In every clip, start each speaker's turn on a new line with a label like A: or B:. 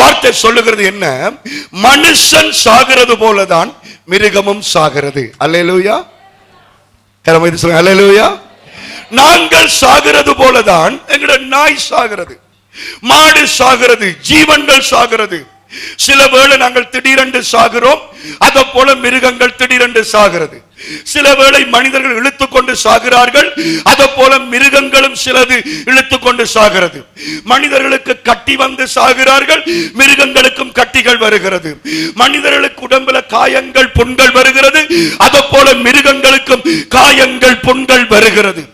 A: வார்த்தை சொல்லுகிறது என்ன? மனுஷன் சாகிறது போலதான் மிருகமும் சாகிறது. அல்லேலூயா. அல்லேலூயா. நாங்கள் சாகிறது போலதான் எங்களுடைய நாய் சாகிறது, மாடு சாகிறது, ஜீவன்கள் சாகிறது. சில வேளை நாங்கள் திடீரென்று சாகிறோம், அதை போல மிருகங்கள் திடீரென்று சாகிறது. சில வேளை மனிதர்கள் இழுத்துக்கொண்டு சாகிறார்கள், அதை போல மிருகங்களும் சிலது இழுத்துக்கொண்டு சாகிறது. மனிதர்களுக்கு கட்டி வந்து சாகிறார்கள், மிருகங்களுக்கும் கட்டிகள் வருகிறது. மனிதர்களுக்கு உடம்புல காயங்கள் புண்கள் வருகிறது, அதை போல மிருகங்களுக்கும் காயங்கள் புண்கள் வருகிறது.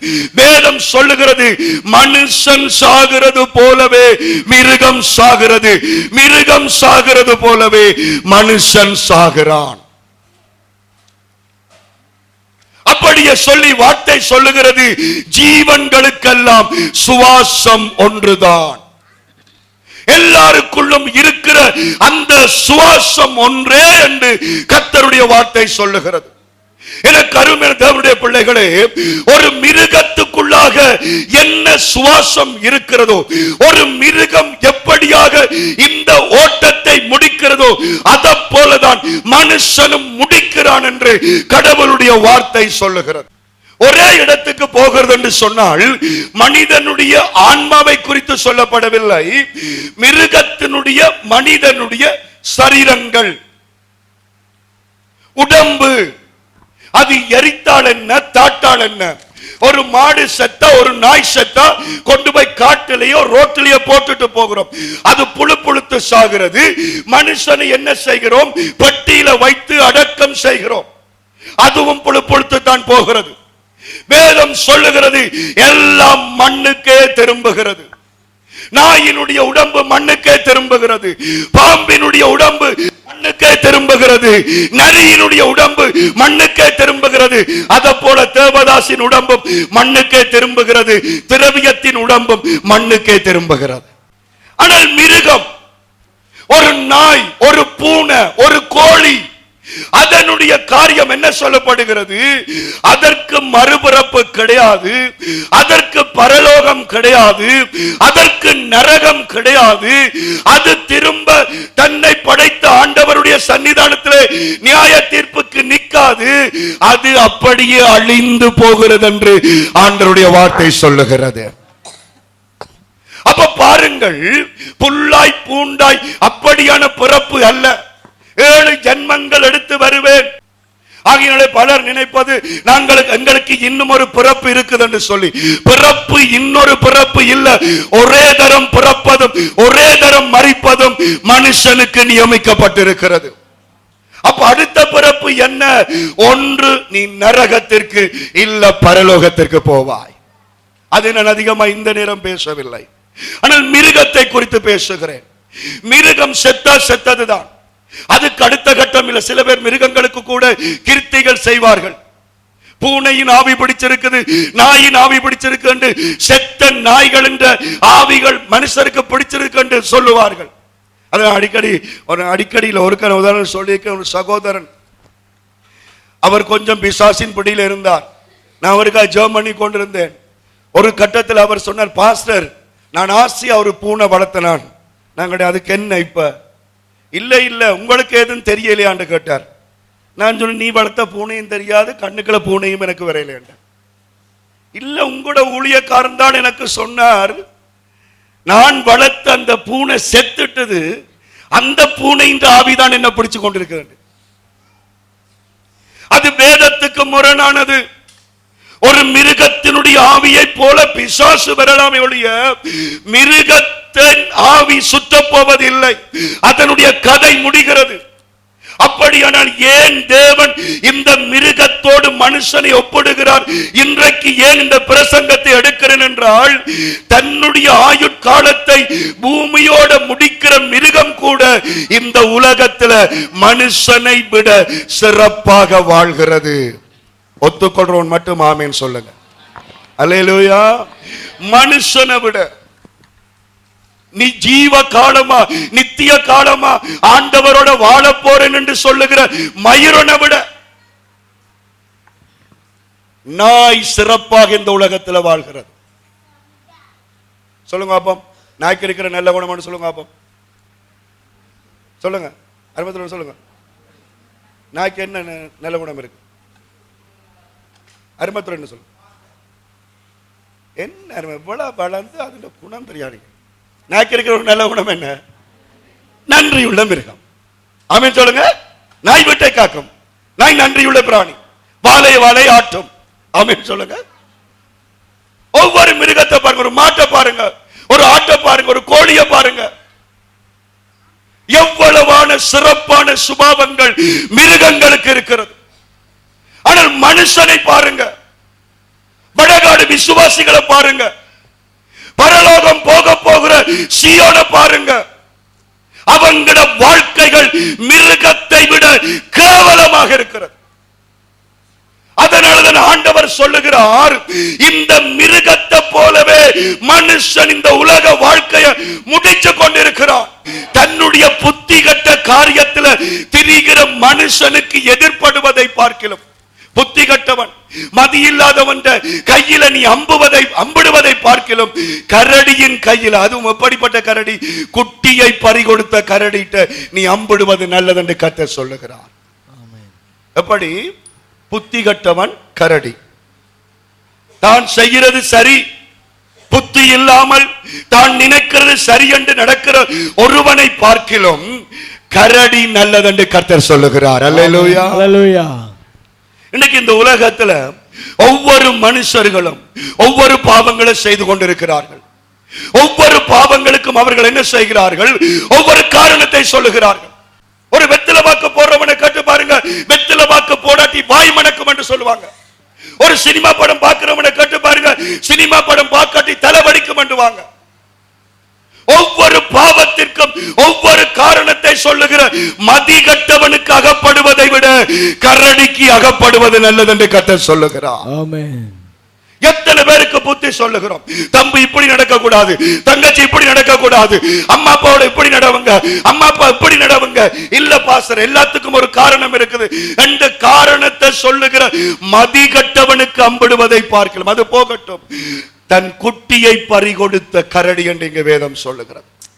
A: வேதம் சொல்லுகிறது, மனுஷன் சாகிறது போலவே மிருகம் சாகிறது, மிருகம் சாகிறது போலவே மனுஷன் சாகிறான். அப்படியே சொல்லி வார்த்தை சொல்லுகிறது, ஜீவன்களுக்கெல்லாம் சுவாசம் ஒன்றுதான். எல்லாருக்குள்ளும் இருக்கிற அந்த சுவாசம் ஒன்றே என்று கர்த்தருடைய வார்த்தை சொல்லுகிறது. எனக்கு அருமையான தேவனுடைய பிள்ளைகளே, ஒரு மிருகத்துக்குள்ளாக என்ன சுவாசம் இருக்கிறதோ, ஒரு மிருகம் எப்படியாக இந்த ஓட்டத்தை முடிக்கிறதோ, அதை போலதான் மனுஷனும் முடிக்கிறான் என்று கடவுளுடைய வார்த்தை சொல்லுகிறது. ஒரே இடத்துக்கு போகிறது என்று சொன்னால் மனிதனுடைய ஆன்மாவை குறித்து சொல்லப்படவில்லை, மிருகத்தினுடைய மனிதனுடைய சரீரங்கள், உடம்பு, அது எரித்தால் என்ன, தாட்டால் என்ன. ஒரு மாடு செத்தா, ஒரு நாய் செத்தா கொண்டு போய் காட்டிலேயோ ரோட்டிலேயோ போட்டுட்டு போகிறோம், அது புழு புழுத்து சாகிறது. மனுஷனை என்ன செய்கிறோம்? பெட்டியில வைத்து அடக்கம் செய்கிறோம், அதுவும் புழு புழுத்து தான் போகிறது. வேதம் சொல்லுகிறது, எல்லாம் மண்ணுக்கே திரும்புகிறது. நாயினுடைய உடம்பு மண்ணுக்கே திரும்புகிறது, பாம்பினுடைய உடம்பு மண்ணுக்கே திரும்புகிறது, நரியினுடைய உடம்பு மண்ணுக்கே திரும்புகிறது. அதை போல தேவதாசின் உடம்பும் மண்ணுக்கே திரும்புகிறது, திரவியத்தின் உடம்பும் மண்ணுக்கே திரும்புகிறது. ஆனால் மிருகம், ஒரு நாய், ஒரு பூனை, ஒரு கோழி, அதனுடைய காரியம் என்ன சொல்லப்படுகிறது? அதற்கு மறுபிறப்பு கிடையாது, அதற்கு பரலோகம் கிடையாது, அதற்கு நரகம் கிடையாது. அது திரும்ப தன்னை படைத்த ஆண்டவருடைய சன்னிதானத்திலே நியாய தீர்ப்புக்கு நிற்காது, அது அப்படியே அழிந்து போகிறது என்று ஆண்டவருடைய வார்த்தை சொல்லுகிறது. அப்ப பாருங்கள், புல்லாய் பூண்டாய் அப்படியான பிறப்பு அல்ல, 7 ஜென்மங்கள் எடுத்து வருவேன். ஆகையினாலே பலர் நினைப்பது எங்களுக்கு இன்னும் ஒரு பிறப்பு இருக்குது என்று சொல்லி. பிறப்பு இன்னொரு பிறப்பு இல்ல, ஒரே தரம் பிறப்பதும் ஒரே தரம் மரிப்பதும் மனுஷனுக்கு நியமிக்கப்பட்டிருக்கிறது. அப்ப அடுத்த பிறப்பு என்ன? ஒன்று நீ நரகத்திற்கு இல்ல பரலோகத்திற்கு போவாய். அது நான் அதிகமா இந்த நேரம் பேசவில்லை, ஆனால் மிருகத்தை குறித்து பேசுகிறேன். மிருகம் செத்தா செத்ததுதான், அதுக்கு அடுத்த கட்டம் இல்ல. சில பேர் மிருகங்களுக்கு கூட கிருத்திகள் செய்வார்கள். பூனையின் ஆவி பிடிச்சிருக்குது, நாயின் ஆவி பிடிச்சிருக்கு என்று, செத்த நாய்கள் என்ற ஆவிகள் மனுஷருக்கு பிடிச்சிருக்கு என்று சொல்லுவார்கள். அது அடிக்கடியில் ஒரு உதாரணம் சொல்லியிருக்க. ஒரு சகோதரன், அவர் கொஞ்சம் பிசாசின் பிடியில் இருந்தார். நான் அவருக்காக ஜெபம் பண்ணி கொண்டிருந்தேன். ஒரு கட்டத்தில் அவர் சொன்னார், பாஸ்டர், நான் ஆசையா ஒரு பூனை வளர்த்தனான். நாங்கள் அதுக்கு என்ன இப்ப? இல்ல இல்ல, உங்களுக்கு எதுவும் தெரியலையான்னு கேட்டார். நான் சொன்னேன், நீ வளர்த்த பூனையும் தெரியாது, கண்ணுக்குள்ள பூனையும் எனக்கு வரையிலேன். இல்ல, உங்களோட ஊழியக்காரன் தான் எனக்கு சொன்னார், நான் வளர்த்த அந்த பூனை செத்துட்டது, அந்த பூனையின் ஆவிதான் என்ன பிடிச்சு கொண்டிருக்கிறது. அது வேதத்துக்கு முரணானது. ஒரு மிருகத்தினுடைய ஆவியை போல பிசாசு வரலாமே ஒழிய மிருகத்தின் ஆவி சுத்த போவதில்லை, அதனுடைய கதை முடிகிறது. அப்படியானால் ஏன் தேவன் இந்த மிருகத்தோடு மனுஷனை ஒப்பிடுகிறார்? இன்றைக்கு ஏன் இந்த பிரசங்கத்தை எடுக்கிறேன் என்றால், தன்னுடைய ஆயுட்காலத்தை பூமியோட முடிக்கிற மிருகம் கூட இந்த உலகத்தில் மனுஷனை விட சிறப்பாக வாழ்கிறது. ஒத்துக்கொள்றவன் மட்டும் ஆமேன் சொல்லுங்க. அல்லேலூயா. மனுஷனை விட நீ ஜீவ காலமா நித்திய காலமா ஆண்டவரோட வாழ போறேன் என்று சொல்லுகிற மயிரனை விட நாய் சிறப்பாக இந்த உலகத்தில் வாழ்கிறது. சொல்லுங்க அப்பம், நாய்க்கு இருக்கிற நல்ல குணம்னு சொல்லுங்க அப்பம். சொல்லுங்க, அருமத்தில் சொல்லுங்க. நாய்க்கு என்ன நல்ல குணம் இருக்கு? அருமத்தில் என்ன சொல்லுங்க? என்ன அருமை இவ்வளவு வளர்ந்து அதோட குணம் தெரியாது. நாய்க்கு இருக்கிற ஒரு நல்ல குணம் என்ன? நன்றியுள்ள மிருகம். ஆமென் சொல்லுங்க. நாய் வீட்டை காக்கும். நாய் நன்றியுள்ள பிராணி. வாழை வாழை ஆட்டும். ஆமென் சொல்லுங்க. ஒவ்வொரு மிருகத்தை பாருங்க, ஒரு மாட்டை பாருங்க, ஒரு ஆட்டை பாருங்க, ஒரு கோழியை பாருங்க. எவ்வளவான சிறப்பான சுபாவங்கள் மிருகங்களுக்கு இருக்கிறது. ஆனால் மனுஷனை பாருங்க, வடகாடு விசுவாசிகளை பாருங்க, பரலோகம் போக போகிற சீயோனை பாருங்க, அவங்கள வாழ்க்கைகள் மிருகத்தை விட கேவலமாக இருக்கிறது. அதனாலதான் ஆண்டவர் சொல்லுகிறார், இந்த மிருகத்தை போலவே மனுஷன் இந்த உலக வாழ்க்கையை முடிச்சு கொண்டிருக்கிறான். தன்னுடைய புத்தி கட்ட காரியத்தில் திரிகிற மனுஷனுக்கு எதிர்ப்படுவதை பார்க்கலாம். புத்தி கட்டவன் மதி இல்லாதவன் கையில நீ அம்பிடுவதை பார்க்கலாம். கரடியின் கையில், அதுவும் எப்படிப்பட்ட கரடி? குட்டியை பறிகொடுத்த கரடிட்ட நீ அம்பிடுவது நல்லது என்று கர்த்தர் சொல்லுகிறார். எப்படி? புத்தி கட்டவன் கரடி. தான் செய்கிறது சரி, புத்தி இல்லாமல் தான் நினைக்கிறது சரி என்று நடக்கிற ஒருவனை பார்க்கிலும் கரடி நல்லது என்று கர்த்தர் சொல்லுகிறார். அல்லேலூயா, அல்லேலூயா. இன்னைக்கு இந்த உலகத்துல ஒவ்வொரு மனுஷர்களும் ஒவ்வொரு பாவங்களை செய்து கொண்டிருக்கிறார்கள். ஒவ்வொரு பாவங்களுக்கும் அவர்கள் என்ன செய்கிறார்கள்? ஒவ்வொரு காரணத்தை சொல்லுகிறார்கள். ஒரு வெத்தில வாக்கு போடுறவனை கேட்டு பாருங்க, வெத்தில வாக்கு போடாட்டி வாய் மணக்கும் என்று சொல்லுவாங்க. ஒரு சினிமா படம் பார்க்கிறவனை கேட்டு பாருங்க, சினிமா படம் பார்க்காட்டி தலைவலிக்கும் என்றுவாங்க. ஒவ்வொரு பாவத்திற்கும் ஒவ்வொரு காரணத்தை சொல்லுகிற மதிகட்டவனுக்கு அகப்படுவதை விட கரடிக்கு அகப்படுவது நல்லது என்று கர்த்தர் சொல்லுகிறார். ஆமென். எத்தனை பேருக்கு புத்தி சொல்லுகிறோம், தம்பி இப்படி நடக்க கூடாது, தங்கச்சி இப்படி நடக்க கூடாது, அம்மா அப்பாவோட இப்படி நடவுங்க, அம்மா அப்பா இப்படி நடவுங்க. இல்ல பாஸ்டர், எல்லாத்துக்கும் ஒரு காரணம் இருக்குது. இந்த காரணத்தை சொல்லுகிற மதிகட்டவனுக்கு அம்பிடுவதை பார்க்கலாம். அது போகட்டும், தன் குட்டியை பறிகொடுத்த கரடி என்று இங்க வேதம் சொல்லுகிறது.